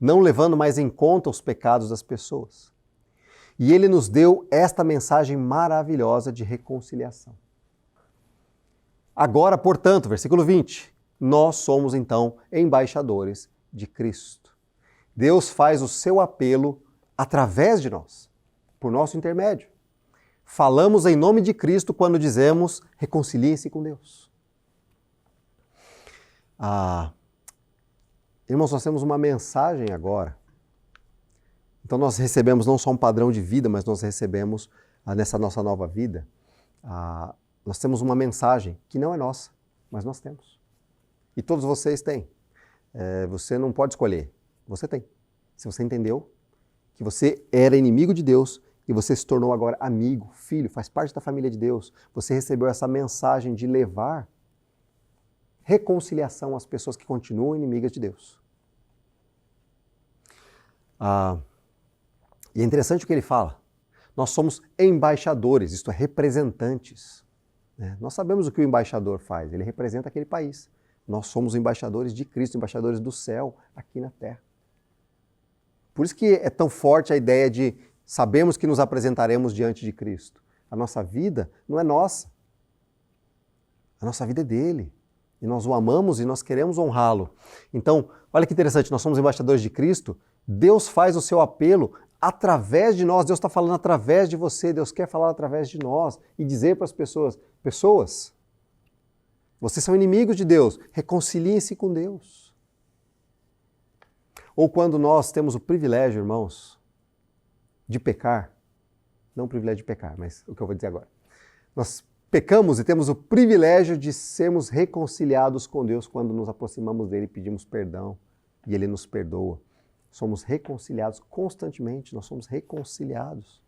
não levando mais em conta os pecados das pessoas. E Ele nos deu esta mensagem maravilhosa de reconciliação. Agora, portanto, versículo 20, nós somos então embaixadores de Cristo. Deus faz o seu apelo através de nós, por nosso intermédio. Falamos em nome de Cristo quando dizemos, reconciliem-se com Deus. Irmãos, nós temos uma mensagem agora. Então nós recebemos não só um padrão de vida, mas nós recebemos nessa nossa nova vida, nós temos uma mensagem que não é nossa, mas nós temos. E todos vocês têm. Você não pode escolher, você tem. Se você entendeu que você era inimigo de Deus e você se tornou agora amigo, filho, faz parte da família de Deus, você recebeu essa mensagem de levar reconciliação às pessoas que continuam inimigas de Deus. E é interessante o que ele fala. Nós somos embaixadores, isto é, representantes. Nós sabemos o que o embaixador faz, ele representa aquele país. Nós somos embaixadores de Cristo, embaixadores do céu aqui na terra. Por isso que é tão forte a ideia de sabemos que nos apresentaremos diante de Cristo. A nossa vida não é nossa. A nossa vida é dele. E nós o amamos e nós queremos honrá-lo. Então, olha que interessante, nós somos embaixadores de Cristo, Deus faz o seu apelo através de nós, Deus está falando através de você, Deus quer falar através de nós e dizer para as pessoas, vocês são inimigos de Deus, reconciliem-se com Deus. Ou quando nós temos o privilégio, irmãos, de pecar, não o privilégio de pecar, mas o que eu vou dizer agora. Nós pecamos e temos o privilégio de sermos reconciliados com Deus quando nos aproximamos dele e pedimos perdão e ele nos perdoa. Somos reconciliados constantemente, nós somos reconciliados.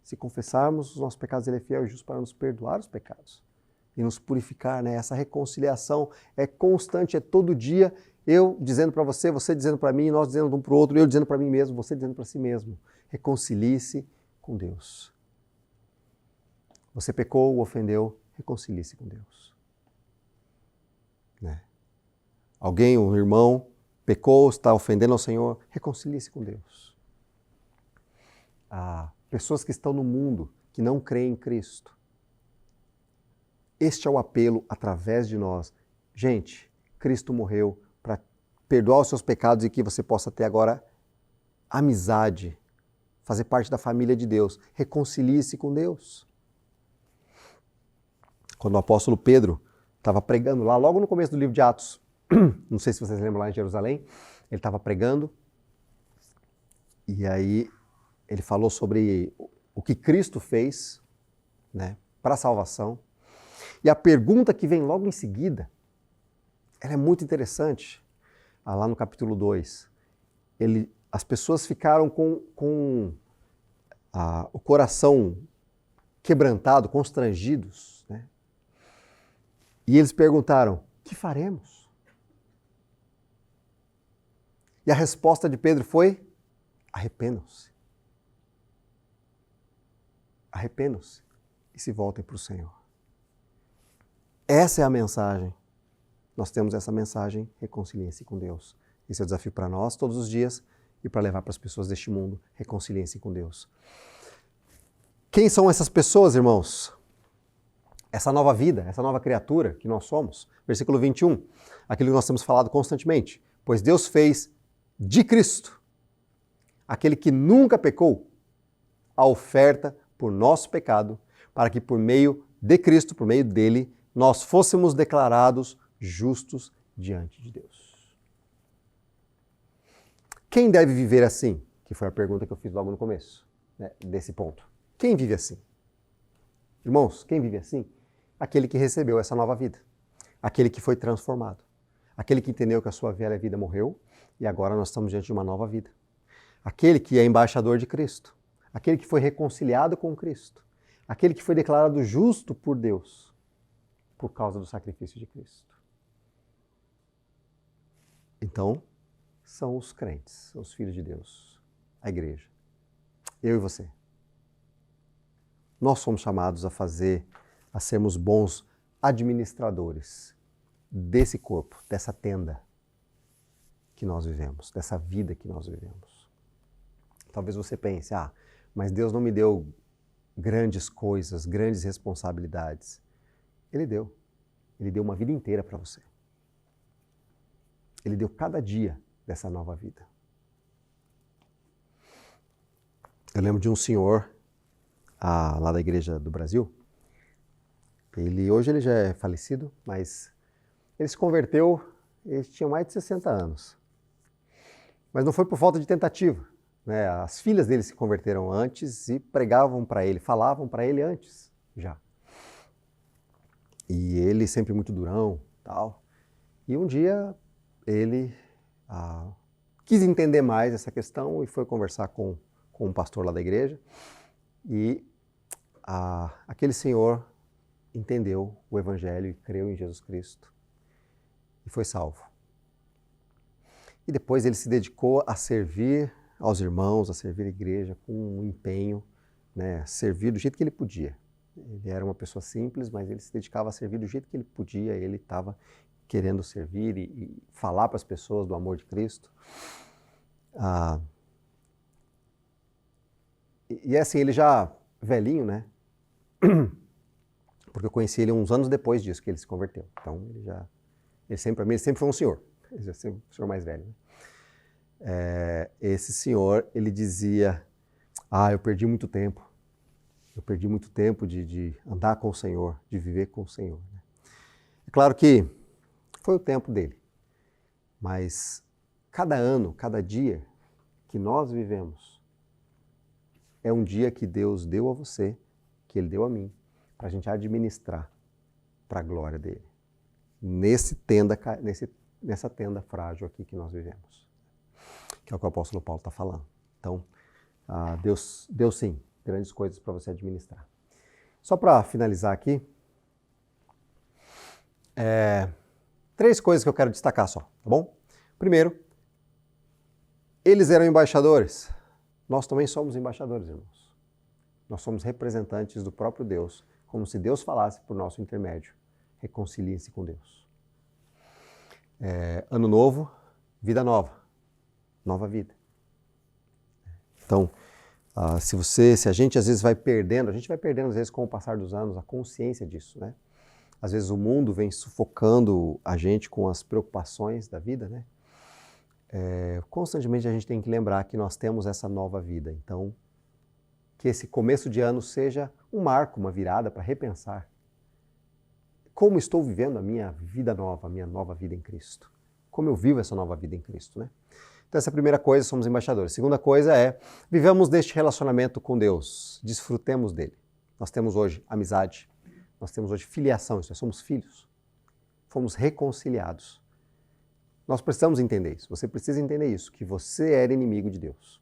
Se confessarmos os nossos pecados, ele é fiel e justo para nos perdoar os pecados e nos purificar, né? Essa reconciliação é constante, é todo dia, eu dizendo para você, você dizendo para mim, nós dizendo um para o outro, eu dizendo para mim mesmo, você dizendo para si mesmo. Reconcilie-se com Deus. Você pecou, ofendeu, reconcilie-se com Deus. Né? Alguém, um irmão, pecou, está ofendendo ao Senhor, reconcilie-se com Deus. Pessoas que estão no mundo, que não creem em Cristo. Este é o apelo através de nós. Gente, Cristo morreu para perdoar os seus pecados e que você possa ter agora amizade, fazer parte da família de Deus. Reconcilie-se com Deus. Quando o apóstolo Pedro estava pregando lá, logo no começo do livro de Atos, não sei se vocês lembram lá em Jerusalém, ele estava pregando e aí ele falou sobre o que Cristo fez, né, para a salvação. E a pergunta que vem logo em seguida, ela é muito interessante. Lá no capítulo 2, as pessoas ficaram com o coração quebrantado, constrangidos, né? E eles perguntaram, que faremos? E a resposta de Pedro foi, arrependam-se. Arrependam-se e se voltem para o Senhor. Essa é a mensagem. Nós temos essa mensagem, reconciliem-se com Deus. Esse é o desafio para nós todos os dias e para levar para as pessoas deste mundo, reconciliem-se com Deus. Quem são essas pessoas, irmãos? Essa nova vida, essa nova criatura que nós somos. Versículo 21, aquilo que nós temos falado constantemente. Pois Deus fez de Cristo, aquele que nunca pecou, a oferta por nosso pecado, para que por meio de Cristo, por meio dele, nós fôssemos declarados justos diante de Deus. Quem deve viver assim? Que foi a pergunta que eu fiz logo no começo, né, desse ponto. Quem vive assim? Irmãos, quem vive assim? Aquele que recebeu essa nova vida. Aquele que foi transformado. Aquele que entendeu que a sua velha vida morreu e agora nós estamos diante de uma nova vida. Aquele que é embaixador de Cristo. Aquele que foi reconciliado com Cristo. Aquele que foi declarado justo por Deus por causa do sacrifício de Cristo. Então, são os crentes, os filhos de Deus, a igreja. Eu e você. Nós somos chamados a sermos bons administradores desse corpo, dessa tenda que nós vivemos, dessa vida que nós vivemos. Talvez você pense, mas Deus não me deu grandes coisas, grandes responsabilidades. Ele deu. Ele deu uma vida inteira para você. Ele deu cada dia dessa nova vida. Eu lembro de um senhor lá da Igreja do Brasil. Hoje ele já é falecido, mas ele se converteu, ele tinha mais de 60 anos. Mas não foi por falta de tentativa, né? As filhas dele se converteram antes e pregavam para ele, falavam para ele antes já. E ele sempre muito durão, tal. E um dia ele quis entender mais essa questão e foi conversar com um pastor lá da igreja. E aquele senhor entendeu o Evangelho e creu em Jesus Cristo e foi salvo. E depois ele se dedicou a servir aos irmãos, a servir a igreja com um empenho, né, servir do jeito que ele podia. Ele era uma pessoa simples, mas ele se dedicava a servir do jeito que ele podia, ele estava querendo servir e falar para as pessoas do amor de Cristo. E assim, ele já velhinho, né? Porque eu conheci ele uns anos depois disso, que ele se converteu. Então, para mim, ele sempre foi um senhor. Ele já sempre um senhor mais velho, né? Esse senhor, ele dizia, eu perdi muito tempo. Eu perdi muito tempo de andar com o Senhor, de viver com o Senhor. Né? É claro que foi o tempo dele, mas cada ano, cada dia que nós vivemos é um dia que Deus deu a você, que Ele deu a mim, para a gente administrar para a glória dele. Nessa tenda frágil aqui que nós vivemos, que é o que o apóstolo Paulo está falando. Então, Deus deu sim grandes coisas para você administrar. Só para finalizar aqui, 3 coisas que eu quero destacar só, tá bom? Primeiro, eles eram embaixadores. Nós também somos embaixadores, irmãos. Nós somos representantes do próprio Deus, como se Deus falasse por nosso intermédio. Reconciliem-se com Deus. Ano novo, vida nova. Nova vida. Então, se a gente às vezes vai perdendo, às vezes com o passar dos anos a consciência disso, né? Às vezes o mundo vem sufocando a gente com as preocupações da vida, né? Constantemente a gente tem que lembrar que nós temos essa nova vida. Então, que esse começo de ano seja um marco, uma virada para repensar como estou vivendo a minha vida nova, a minha nova vida em Cristo. Como eu vivo essa nova vida em Cristo, né? Então essa é a primeira coisa, somos embaixadores. Segunda coisa vivamos deste relacionamento com Deus, desfrutemos dele. Nós temos hoje amizade, nós temos hoje filiação, nós somos filhos, fomos reconciliados. Nós precisamos entender isso, você precisa entender isso, que você era inimigo de Deus.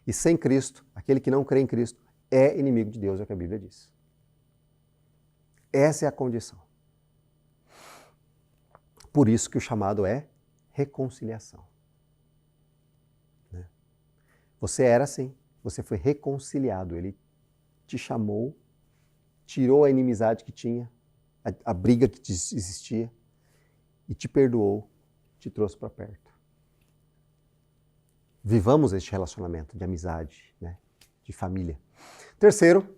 E sem Cristo, aquele que não crê em Cristo, é inimigo de Deus, é o que a Bíblia diz. Essa é a condição. Por isso que o chamado é reconciliação. Você era assim, você foi reconciliado, ele te chamou, tirou a inimizade que tinha, a briga que existia e te perdoou, te trouxe para perto. Vivamos este relacionamento de amizade, né, de família. Terceiro,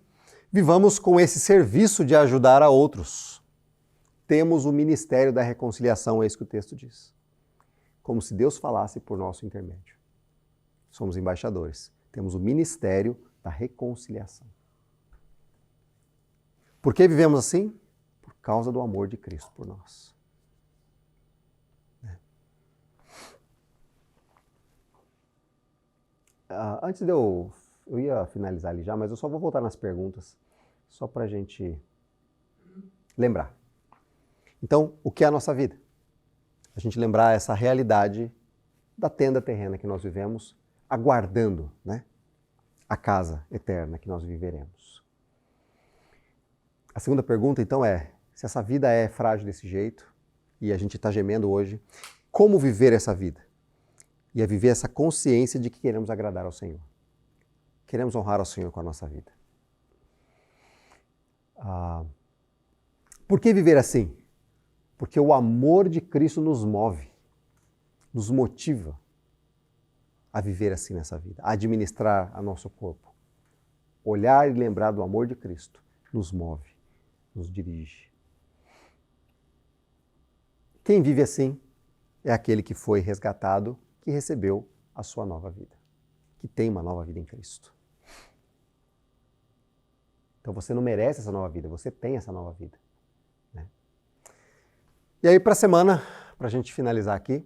vivamos com esse serviço de ajudar a outros. Temos o ministério da reconciliação, é isso que o texto diz. Como se Deus falasse por nosso intermédio. Somos embaixadores. Temos o ministério da reconciliação. Por que vivemos assim? Por causa do amor de Cristo por nós. Antes de eu ia finalizar ali já, mas eu só vou voltar nas perguntas, só para a gente lembrar. Então, o que é a nossa vida? A gente lembrar essa realidade da tenda terrena que nós vivemos, aguardando, né, a casa eterna que nós viveremos. A segunda pergunta, então, se essa vida é frágil desse jeito, e a gente está gemendo hoje, como viver essa vida? E viver essa consciência de que queremos agradar ao Senhor. Queremos honrar ao Senhor com a nossa vida. Por que viver assim? Porque o amor de Cristo nos move, nos motiva a viver assim nessa vida, a administrar a nosso corpo. Olhar e lembrar do amor de Cristo nos move, nos dirige. Quem vive assim é aquele que foi resgatado, que recebeu a sua nova vida, que tem uma nova vida em Cristo. Então você não merece essa nova vida, você tem essa nova vida. Né? E aí para a semana, para a gente finalizar aqui,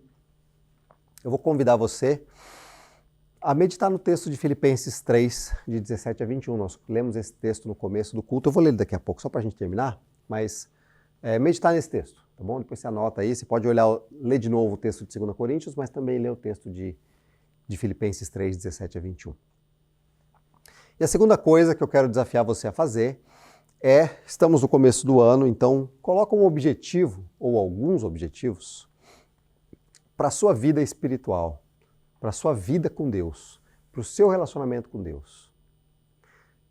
eu vou convidar você a meditar no texto de Filipenses 3, de 17 a 21. Nós lemos esse texto no começo do culto, eu vou ler ele daqui a pouco, só para a gente terminar, mas meditar nesse texto, tá bom? Depois você anota aí, você pode ler de novo o texto de 2 Coríntios, mas também ler o texto de Filipenses 3, 17 a 21. E a segunda coisa que eu quero desafiar você a fazer estamos no começo do ano, então coloca um objetivo, ou alguns objetivos, para a sua vida espiritual, para a sua vida com Deus, para o seu relacionamento com Deus.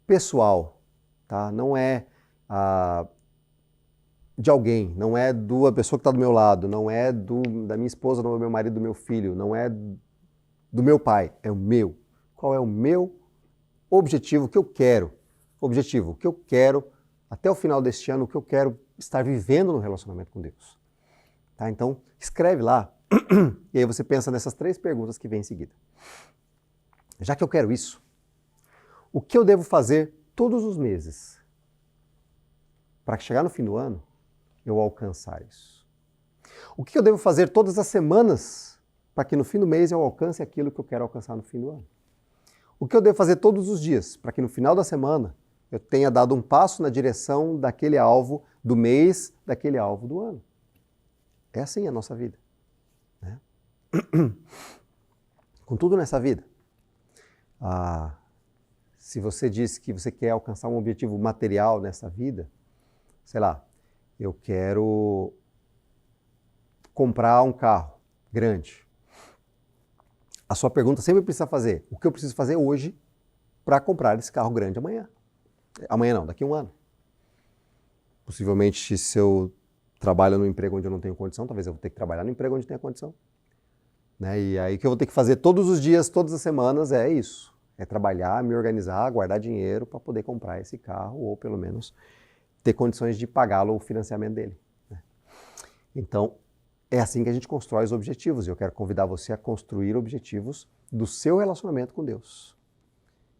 Pessoal, tá? Não de alguém, não é da pessoa que está do meu lado, não é da minha esposa, não é do meu marido, do meu filho, não é do meu pai, é o meu. Qual é o meu objetivo, o que eu quero? Objetivo, o que eu quero até o final deste ano, o que eu quero estar vivendo no relacionamento com Deus. Tá? Então, escreve lá e aí você pensa nessas 3 perguntas que vêm em seguida. Já que eu quero isso, o que eu devo fazer todos os meses para que chegar no fim do ano eu alcançar isso? O que eu devo fazer todas as semanas para que no fim do mês eu alcance aquilo que eu quero alcançar no fim do ano? O que eu devo fazer todos os dias para que no final da semana eu tenha dado um passo na direção daquele alvo do mês, daquele alvo do ano? É assim a nossa vida, né? Com tudo nessa vida. Se você diz que você quer alcançar um objetivo material nessa vida, sei lá, eu quero comprar um carro grande. A sua pergunta sempre precisa fazer: o que eu preciso fazer hoje para comprar esse carro grande amanhã? Amanhã não, daqui a um ano. Possivelmente, se eu trabalho num emprego onde eu não tenho condição, talvez eu vou ter que trabalhar no emprego onde tenha condição. Né? E aí o que eu vou ter que fazer todos os dias, todas as semanas é isso. É trabalhar, me organizar, guardar dinheiro para poder comprar esse carro ou pelo menos ter condições de pagá-lo, o financiamento dele. Né? Então, é assim que a gente constrói os objetivos. E eu quero convidar você a construir objetivos do seu relacionamento com Deus.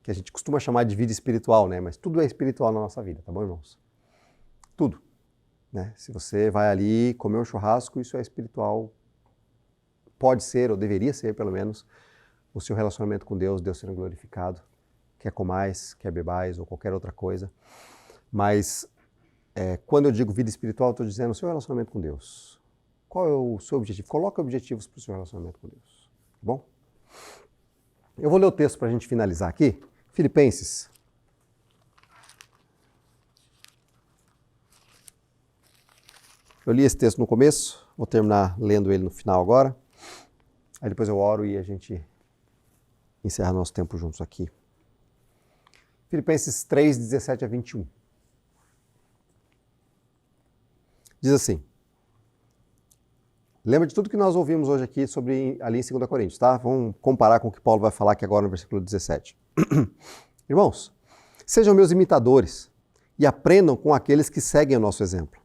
Que a gente costuma chamar de vida espiritual, né? Mas tudo é espiritual na nossa vida, tá bom, irmãos? Tudo. Né? Se você vai ali comer um churrasco, isso é espiritual. Pode ser, ou deveria ser, pelo menos, o seu relacionamento com Deus, Deus sendo glorificado. Quer comais, quer bebais, ou qualquer outra coisa. Mas, quando eu digo vida espiritual, eu estou dizendo o seu relacionamento com Deus. Qual é o seu objetivo? Coloque objetivos para o seu relacionamento com Deus. Tá bom? Eu vou ler o texto para a gente finalizar aqui. Filipenses. Eu li esse texto no começo, vou terminar lendo ele no final agora. Aí depois eu oro e a gente encerra nosso tempo juntos aqui. Filipenses 3, 17 a 21. Diz assim. Lembra de tudo que nós ouvimos hoje aqui ali em 2 Coríntios, tá? Vamos comparar com o que Paulo vai falar aqui agora no versículo 17. Irmãos, sejam meus imitadores e aprendam com aqueles que seguem o nosso exemplo.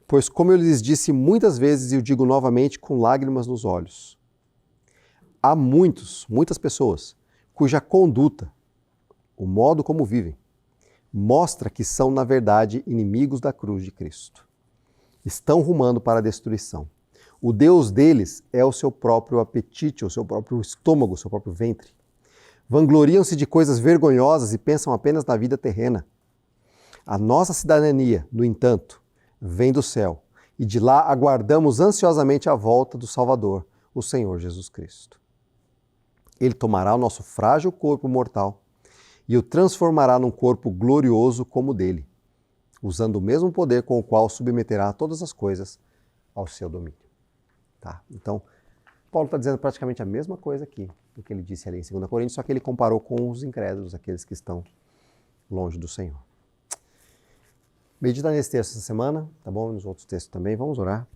Pois, como eu lhes disse muitas vezes e o digo novamente com lágrimas nos olhos, há muitas pessoas cuja conduta, o modo como vivem, mostra que são, na verdade, inimigos da cruz de Cristo. Estão rumando para a destruição. O Deus deles é o seu próprio apetite, o seu próprio estômago, o seu próprio ventre. Vangloriam-se de coisas vergonhosas e pensam apenas na vida terrena. A nossa cidadania, no entanto, vem do céu, e de lá aguardamos ansiosamente a volta do Salvador, o Senhor Jesus Cristo. Ele tomará o nosso frágil corpo mortal e o transformará num corpo glorioso como o dele, usando o mesmo poder com o qual submeterá todas as coisas ao seu domínio. Tá? Então, Paulo está dizendo praticamente a mesma coisa aqui do que ele disse ali em 2 Coríntios, só que ele comparou com os incrédulos, aqueles que estão longe do Senhor. Medita nesse texto essa semana, tá bom? Nos outros textos também. Vamos orar.